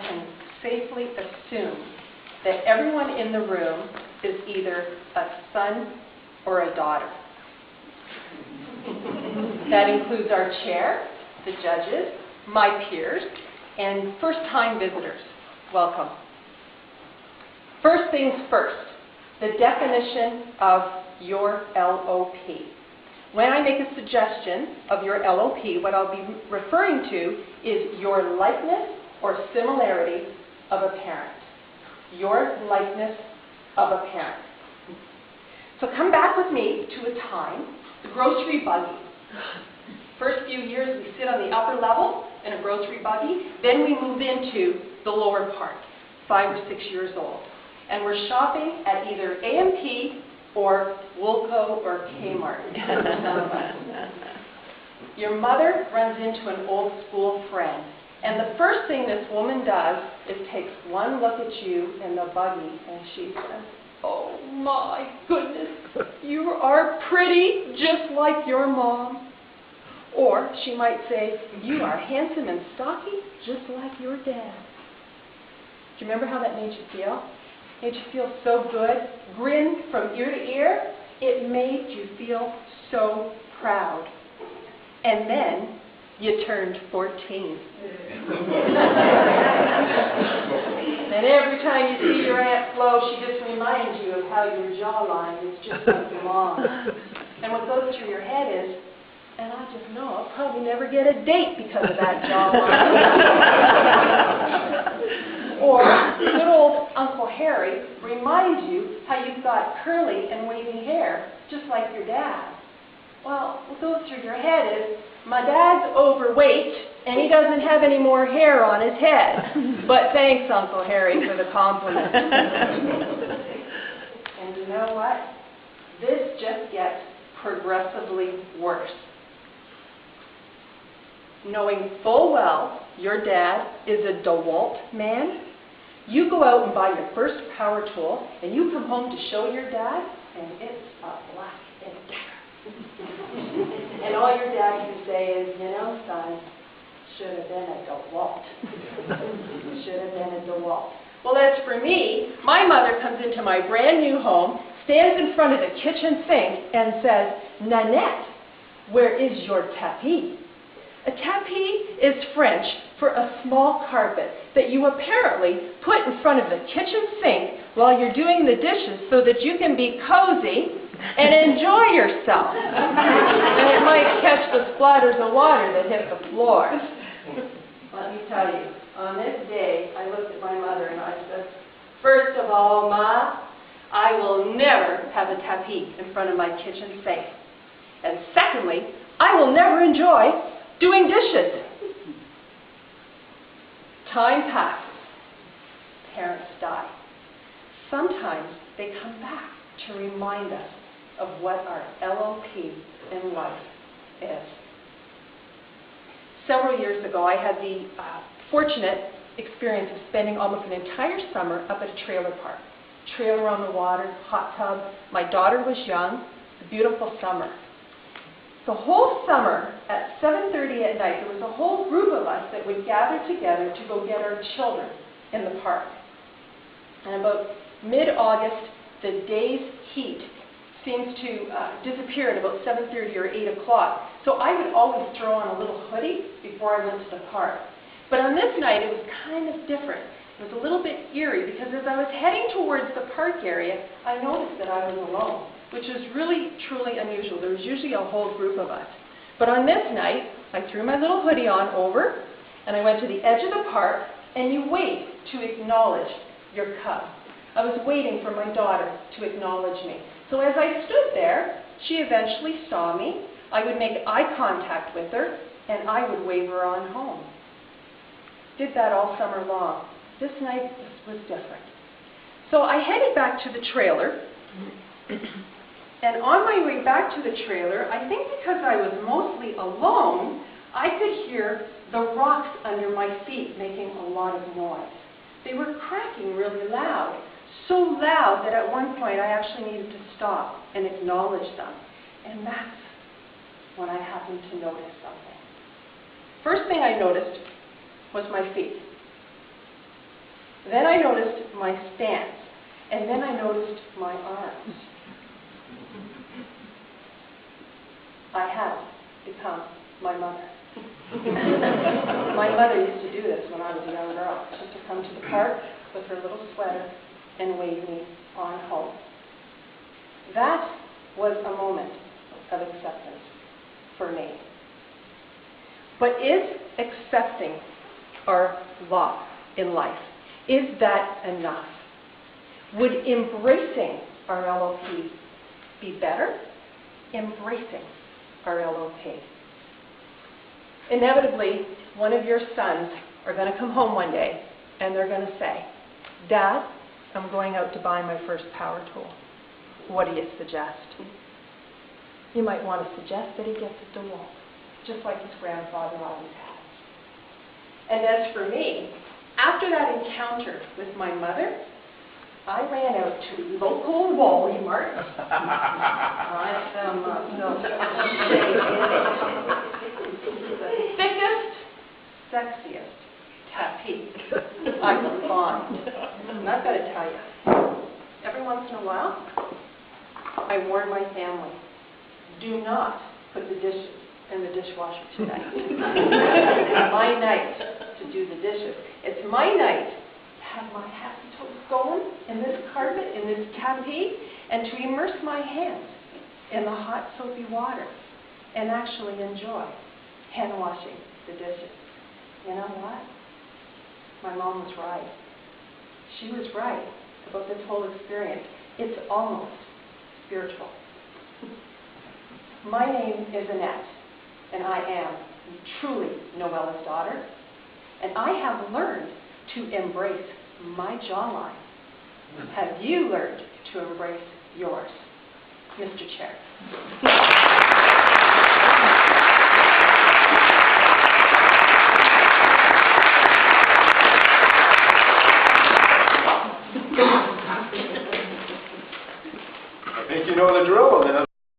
can safely assume that everyone in the room is either a son or a daughter. That includes our chair, the judges, my peers, and first-time visitors. Welcome. First things first, the definition of your LOP. When I make a suggestion of your LOP, what I'll be referring to is your likeness or similarity of a parent. Your likeness of a parent. So come back with me to a time, the grocery buggy. First few years we sit on the upper level in a grocery buggy, then we move into the lower part, 5 or 6 years old. And we're shopping at either A&P or Woolco or Kmart. Your mother runs into an old school friend, and the first thing this woman does is takes one look at you in the buggy and she says, "Oh my goodness, you are pretty just like your mom." Or she might say, "You are handsome and stocky just like your dad." Do you remember how that made you feel? It made you feel so good. Grin from ear to ear. It made you feel so proud. And then you turned 14. And every time you see your Aunt Flo, she just reminds you of how your jawline is just like your mom. And what goes through your head is, and I just know I'll probably never get a date because of that jawline. Or good old Uncle Harry reminds you how you've got curly and wavy hair, just like your dad. Well, what goes through your head is, my dad's overweight and he doesn't have any more hair on his head. But thanks, Uncle Harry, for the compliment. And you know what? This just gets progressively worse. Knowing full well your dad is a DeWalt man, you go out and buy your first power tool, and you come home to show your dad, and it's a Black & Decker. And all your dad can say is, "You know, son, should have been a DeWalt. Should have been a DeWalt." Well, as for me, my mother comes into my brand new home, stands in front of the kitchen sink, and says, "Nanette, where is your tapis?" A tapis is French for a small carpet that you apparently put in front of the kitchen sink while you're doing the dishes so that you can be cozy and enjoy yourself. And it might catch the splatters of water that hit the floor. Let me tell you, on this day, I looked at my mother and I said, "First of all, Ma, I will never have a tapis in front of my kitchen sink. And secondly, I will never enjoy doing dishes." Time passes. Parents die. Sometimes they come back to remind us of what our LOP in life is. Several years ago, I had the fortunate experience of spending almost an entire summer up at a trailer park. Trailer on the water, hot tub. My daughter was young. A beautiful summer. The whole summer, at 7:30 at night, there was a whole group of us that would gather together to go get our children in the park. And about mid-August, the day's heat seems to disappear at about 7:30 or 8 o'clock. So I would always throw on a little hoodie before I went to the park. But on this night, it was kind of different. It was a little bit eerie because as I was heading towards the park area, I noticed that I was alone, which is really, truly unusual. There was usually a whole group of us. But on this night, I threw my little hoodie on over, and I went to the edge of the park, and you wait to acknowledge your cub. I was waiting for my daughter to acknowledge me. So as I stood there, she eventually saw me. I would make eye contact with her, and I would wave her on home. Did that all summer long. This night was different. So I headed back to the trailer, and on my way back to the trailer, I think because I was mostly alone, I could hear the rocks under my feet making a lot of noise. They were cracking really loud, so loud that at one point I actually needed to stop and acknowledge them. And that's when I happened to notice something. First thing I noticed was my feet. Then I noticed my stance, and then I noticed my arms. I have become my mother. My mother used to do this when I was a young girl. She used to come to the park with her little sweater and wave me on home. That was a moment of acceptance for me. But is accepting our lot in life, is that enough? Would embracing our LOP be better? Embracing our LOP. Inevitably, one of your sons are going to come home one day and they're going to say, Dad, I'm going out to buy my first power tool. What do you suggest? You might want to suggest that he gets a DeWalt, just like his grandfather always had. And as for me, after that encounter with my mother, I ran out to local Walmart. I found myself the thickest, sexiest tapis I could find. And I've got to tell you, every once in a while, I warn my family, do not put the dishes in the dishwasher tonight. It's my night to do the dishes. It's my night to have my happy toes going in this carpet, in this tapis, and to immerse my hands in the hot soapy water and actually enjoy hand washing the dishes. You know what? My mom was right. She was right about this whole experience. It's almost spiritual. My name is Annette, and I am truly Noella's daughter, and I have learned to embrace my jawline. Have you learned to embrace yours? Mr. Chair. I think you know the drill, Annette.